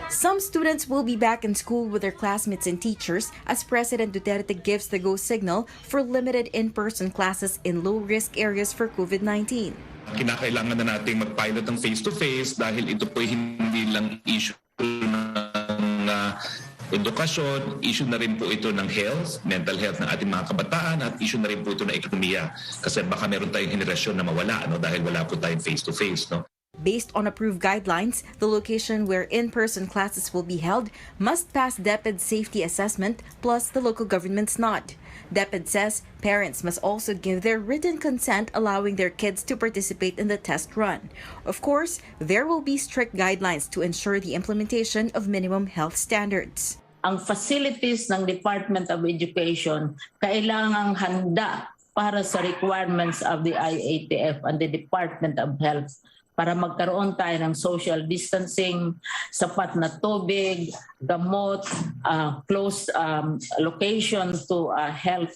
Some students will be back in school with their classmates and teachers as President Duterte gives the go signal for limited in-person classes in low-risk areas for COVID-19. Kinakailangan na nating mag-pilot ng face-to-face dahil ito po hindi lang issue ng edukasyon, issue na rin po ito ng health, mental health ng ating mga kabataan at issue na rin po ito ng ekonomiya kasi baka meron tayong henerasyon na mawala dahil wala po tayong face-to-face. Based on approved guidelines, the location where in-person classes will be held must pass DepEd's safety assessment plus the local government's nod. DepEd says parents must also give their written consent allowing their kids to participate in the test run. Of course, there will be strict guidelines to ensure the implementation of minimum health standards. Ang facilities ng Department of Education kailangang handa para sa requirements of the IATF and the Department of Health para magkaroon tayo ng social distancing, sapat na tubig, gamot, close location to health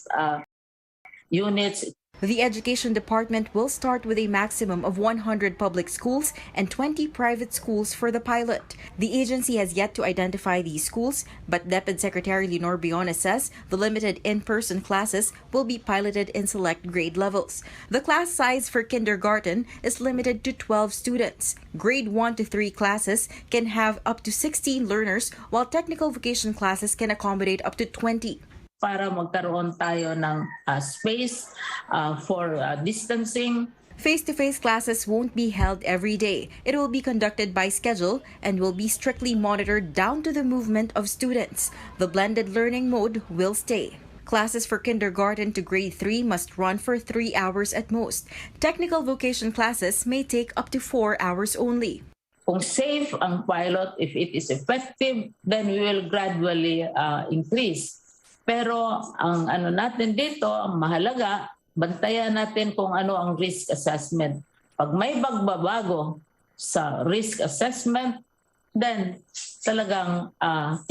units. The Education Department will start with a maximum of 100 public schools and 20 private schools for the pilot. The agency has yet to identify these schools, but DepEd Secretary Leonor Briones says the limited in-person classes will be piloted in select grade levels. The class size for kindergarten is limited to 12 students. Grade 1 to 3 classes can have up to 16 learners, while technical vocation classes can accommodate up to 20. Para magkaroon tayo ng space for distancing. Face-to-face classes won't be held every day. It will be conducted by schedule and will be strictly monitored down to the movement of students. The blended learning mode will stay. Classes for kindergarten to grade 3 must run for 3 hours at most. Technical vocation classes may take up to 4 hours only. Kung safe ang pilot, if it is effective, then we will gradually increase. Pero ang natin dito, ang mahalaga, bantayan natin kung ano ang risk assessment. Pag may bagbabago sa risk assessment, then talagang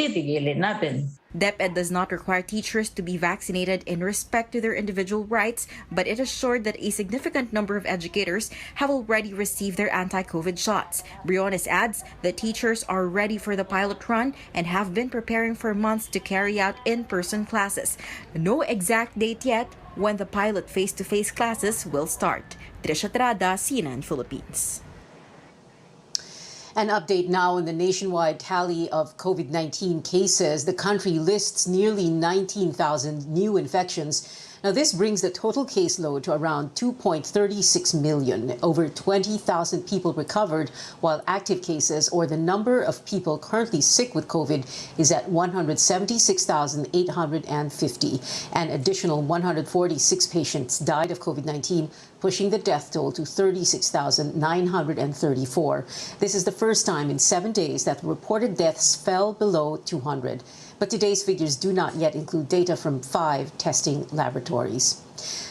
titigilin natin. DepEd does not require teachers to be vaccinated in respect to their individual rights, but it assured that a significant number of educators have already received their anti-COVID shots. Briones adds that teachers are ready for the pilot run and have been preparing for months to carry out in-person classes. No exact date yet when the pilot face-to-face classes will start. Trisha Trada, CNN Philippines. An update now on the nationwide tally of COVID-19 cases. The country lists nearly 19,000 new infections. Now, this brings the total caseload to around 2.36 million. Over 20,000 people recovered, while active cases, or the number of people currently sick with COVID, is at 176,850. An additional 146 patients died of COVID-19, pushing the death toll to 36,934. This is the first time in 7 days that reported deaths fell below 200. But today's figures do not yet include data from 5 testing laboratories.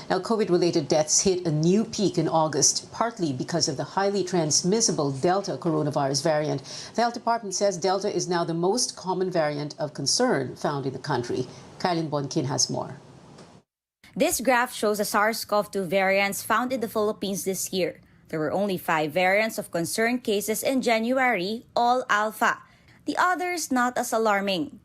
Now, COVID-related deaths hit a new peak in August, partly because of the highly transmissible Delta coronavirus variant. The Health Department says Delta is now the most common variant of concern found in the country. Kylin Bonkin has more. This graph shows the SARS-CoV-2 variants found in the Philippines this year. There were only 5 variants of concern cases in January, all alpha. The others not as alarming.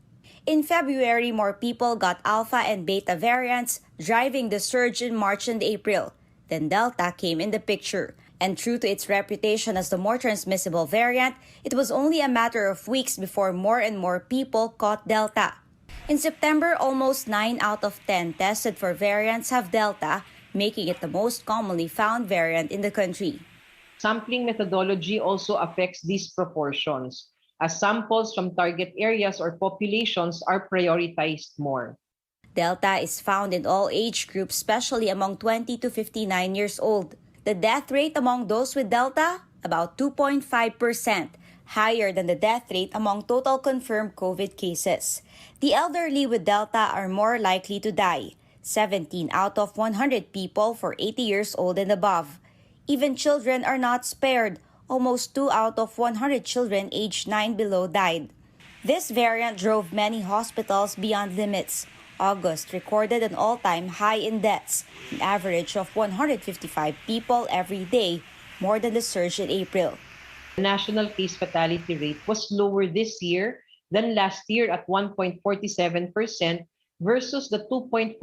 In February, more people got alpha and beta variants, driving the surge in March and April. Then Delta came in the picture. And true to its reputation as the more transmissible variant, it was only a matter of weeks before more and more people caught Delta. In September, almost 9 out of 10 tested for variants have Delta, making it the most commonly found variant in the country. Sampling methodology also affects these proportions, as samples from target areas or populations are prioritized more. Delta is found in all age groups, especially among 20 to 59 years old. The death rate among those with Delta, about 2.5%, higher than the death rate among total confirmed COVID cases. The elderly with Delta are more likely to die, 17 out of 100 people for 80 years old and above. Even children are not spared. Almost 2 out of 100 children aged 9 below died. This variant drove many hospitals beyond limits. August recorded an all-time high in deaths, an average of 155 people every day, more than the surge in April. The national case fatality rate was lower this year than last year at 1.47% versus the 2.47%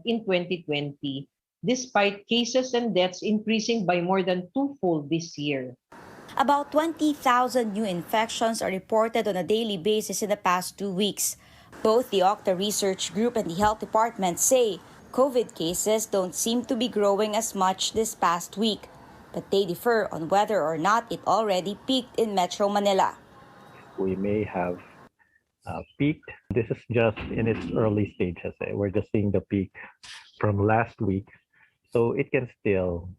in 2020, despite cases and deaths increasing by more than twofold this year. About 20,000 new infections are reported on a daily basis in the past 2 weeks. Both the Octa Research Group and the Health Department say COVID cases don't seem to be growing as much this past week, but they differ on whether or not it already peaked in Metro Manila. We may have peaked. This is just in its early stages. We're just seeing the peak from last week, so it can still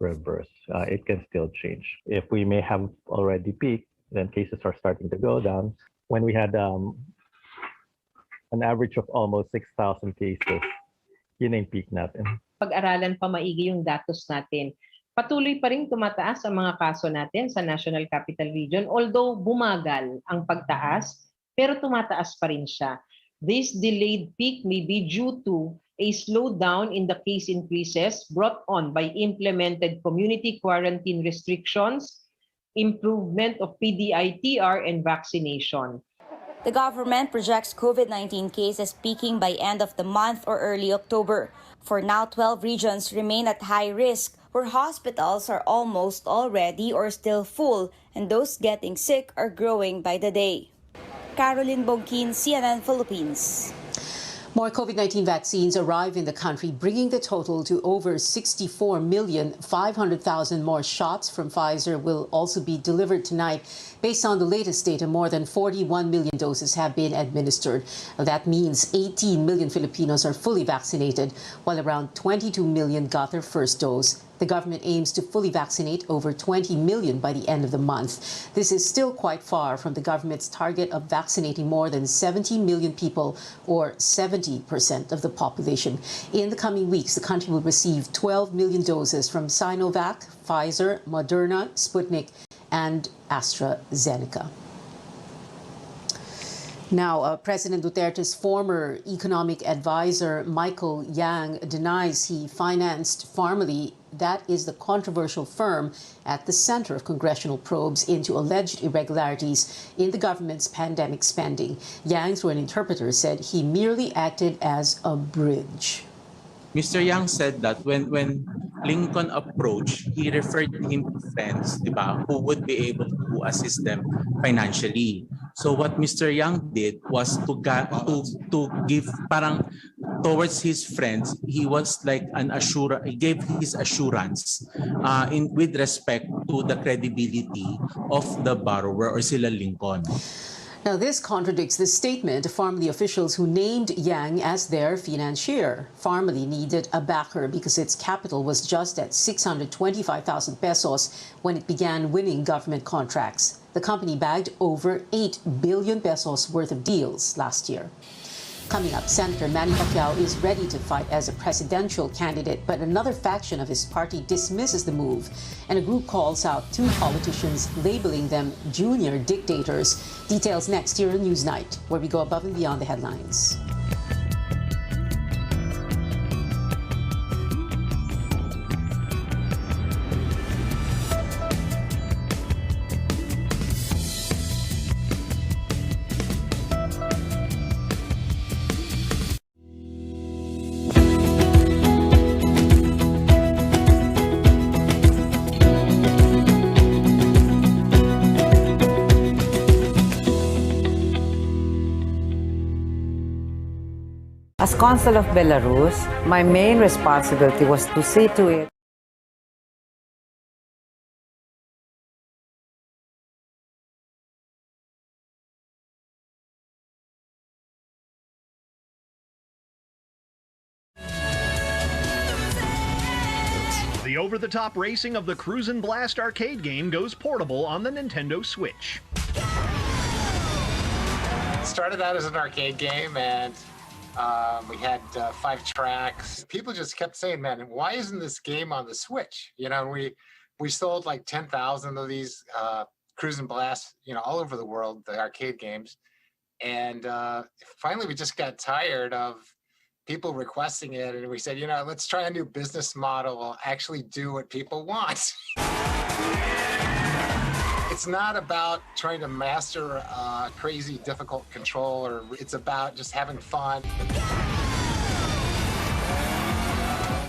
reverse. It can still change. If we may have already peaked, then cases are starting to go down. When we had an average of almost 6,000 cases, yun ang peak natin. Pag-aralan pa maigi yung datos natin. Patuloy pa rin tumataas ang mga kaso natin sa National Capital Region, although bumagal ang pagtaas, pero tumataas pa rin siya. This delayed peak may be due to a slowdown in the case increases brought on by implemented community quarantine restrictions, improvement of PDITR, and vaccination. The government projects COVID-19 cases peaking by end of the month or early October. For now, 12 regions remain at high risk, where hospitals are almost already or still full, and those getting sick are growing by the day. Caroline Bongkin, CNN Philippines. More COVID-19 vaccines arrive in the country, bringing the total to over 64,500,000 more shots from Pfizer will also be delivered tonight. Based on the latest data, more than 41 million doses have been administered. That means 18 million Filipinos are fully vaccinated, while around 22 million got their first dose. The government aims to fully vaccinate over 20 million by the end of the month. This is still quite far from the government's target of vaccinating more than 70 million people, or 70% of the population. In the coming weeks, the country will receive 12 million doses from Sinovac, Pfizer, Moderna, Sputnik, and AstraZeneca. Now, President Duterte's former economic advisor, Michael Yang, denies he financed Pharmaly. That is the controversial firm at the center of congressional probes into alleged irregularities in the government's pandemic spending. Yang, through an interpreter, said he merely acted as a bridge. Mr. Yang said that when Lincoln approached, he referred him to friends, diba, who would be able to assist them financially. So what Mr. Yang did was to give parang towards his friends, he was like he gave his assurance with respect to the credibility of the borrower or sila Lincoln. Now, this contradicts the statement of Pharmaly officials who named Yang as their financier. Pharmaly needed a backer because its capital was just at 625,000 pesos when it began winning government contracts. The company bagged over 8 billion pesos worth of deals last year. Coming up, Senator Manny Pacquiao is ready to fight as a presidential candidate, but another faction of his party dismisses the move, and a group calls out two politicians, labeling them junior dictators. Details next here on Newsnight, where we go above and beyond the headlines. As Consul of Belarus, my main responsibility was to see to it The over-the-top racing of the Cruisin' Blast arcade game goes portable on the Nintendo Switch. It started out as an arcade game, and we had 5 tracks. People just kept saying, man, why isn't this game on the Switch? You know, we sold like 10,000 of these Cruisin' Blast, you know, all over the world, the arcade games. And finally, we just got tired of people requesting it. And we said, you know, let's try a new business model. We'll actually do what people want. It's not about trying to master crazy difficult control, or it's about just having fun.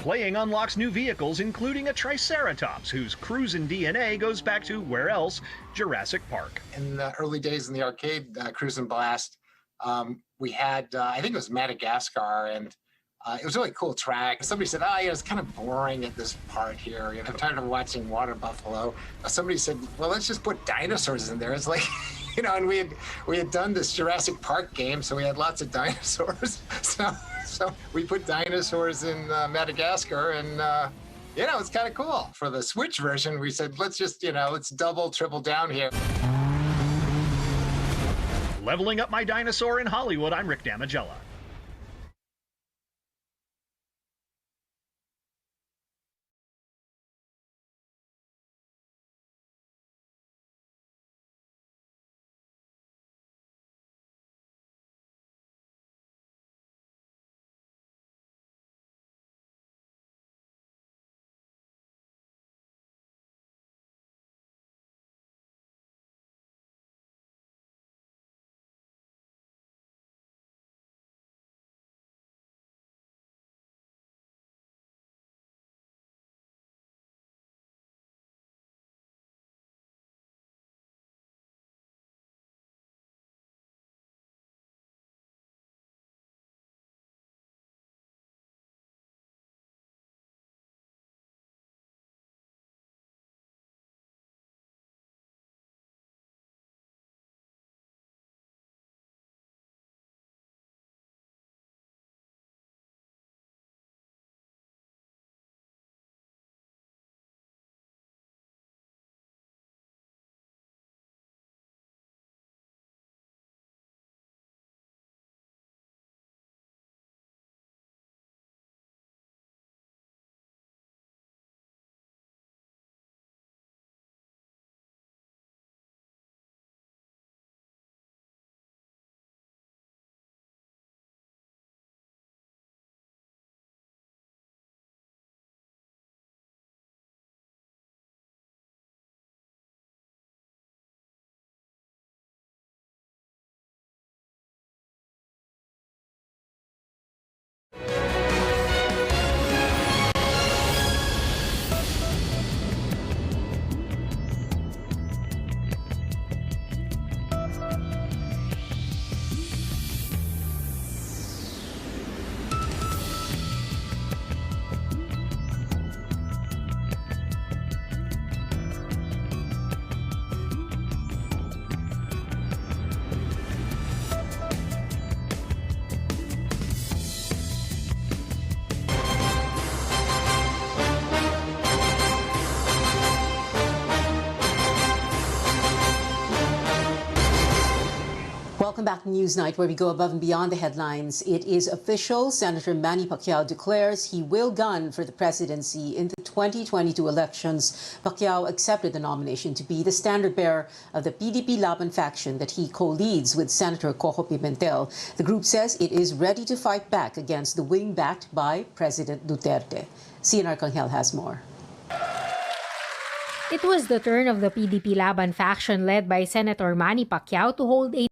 Playing unlocks new vehicles, including a Triceratops, whose cruising DNA goes back to where else? Jurassic Park. In the early days in the arcade, Cruise and Blast, we had, I think it was Madagascar, and it was a really cool track. Somebody said, oh, yeah, it's kind of boring at this part here. You know, I'm tired of watching water buffalo. Somebody said, well, let's just put dinosaurs in there. It's like, you know, and we had done this Jurassic Park game, so we had lots of dinosaurs. So we put dinosaurs in Madagascar, and you know, it's kind of cool. For the Switch version, we said, let's just, you know, let's double, triple down here. Leveling up my dinosaur in Hollywood, I'm Rick Damagella. Welcome back to Newsnight, where we go above and beyond the headlines. It is official. Senator Manny Pacquiao declares he will gun for the presidency in the 2022 elections. Pacquiao accepted the nomination to be the standard-bearer of the PDP Laban faction that he co-leads with Senator Coco Pimentel. The group says it is ready to fight back against the wing backed by President Duterte. Cian Arcangel has more. It was the turn of the PDP Laban faction led by Senator Manny Pacquiao to hold a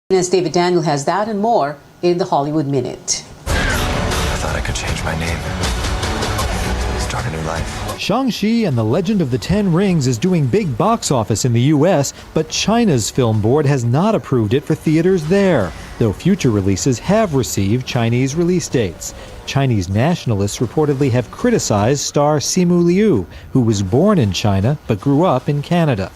As David Daniel has that and more in the Hollywood Minute. I thought I could change my name. Start a new life. Shang-Chi and the Legend of the Ten Rings is doing big box office in the U.S., but China's film board has not approved it for theaters there, though future releases have received Chinese release dates. Chinese nationalists reportedly have criticized star Simu Liu, who was born in China but grew up in Canada.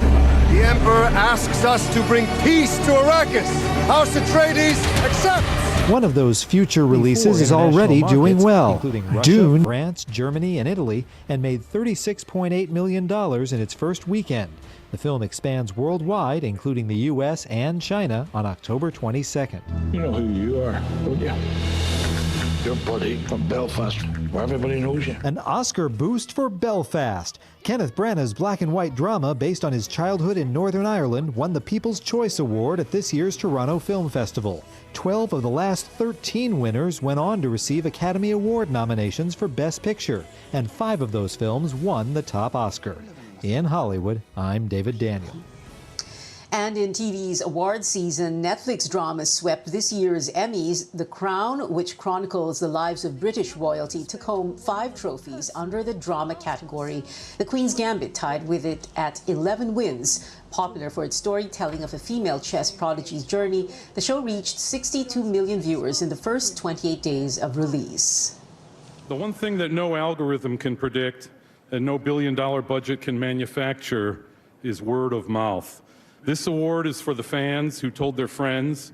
The Emperor asks us to bring peace to Arrakis. House Atreides accepts. One of those future releases is already doing well. Dune, France, Germany, and Italy, and made $36.8 million in its first weekend. The film expands worldwide, including the U.S. and China, on October 22nd. You know who you are, don't you? Your buddy from Belfast, where everybody knows you. An Oscar boost for Belfast. Kenneth Branagh's black and white drama based on his childhood in Northern Ireland won the People's Choice Award at this year's Toronto Film Festival. 12 of the last 13 winners went on to receive Academy Award nominations for Best Picture, and 5 of those films won the top Oscar. In Hollywood, I'm David Daniel. And in TV's award season, Netflix drama swept this year's Emmys. The Crown, which chronicles the lives of British royalty, took home 5 trophies under the drama category. The Queen's Gambit tied with it at 11 wins. Popular for its storytelling of a female chess prodigy's journey, the show reached 62 million viewers in the first 28 days of release. The one thing that no algorithm can predict and no billion-dollar budget can manufacture is word of mouth. This award is for the fans who told their friends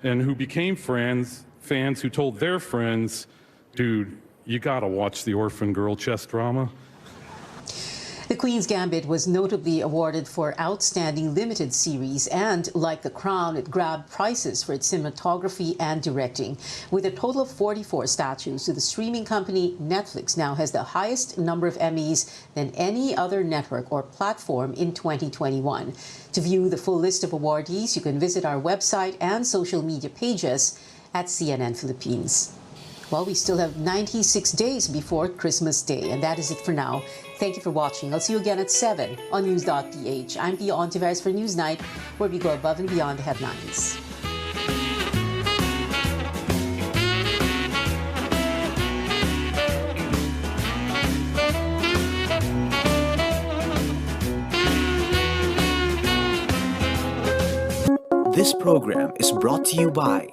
and who became fans who told their friends, dude, you gotta watch the Orphan Girl chess drama. The Queen's Gambit was notably awarded for Outstanding Limited Series, and like The Crown, it grabbed prizes for its cinematography and directing. With a total of 44 statues to the streaming company, Netflix now has the highest number of Emmys than any other network or platform in 2021. To view the full list of awardees, you can visit our website and social media pages at CNN Philippines. Well, we still have 96 days before Christmas Day, and that is it for now. Thank you for watching. I'll see you again at 7 on News.ph. I'm Pia HONTIVEROS for Newsnight, where we go above and beyond the headlines. This program is brought to you by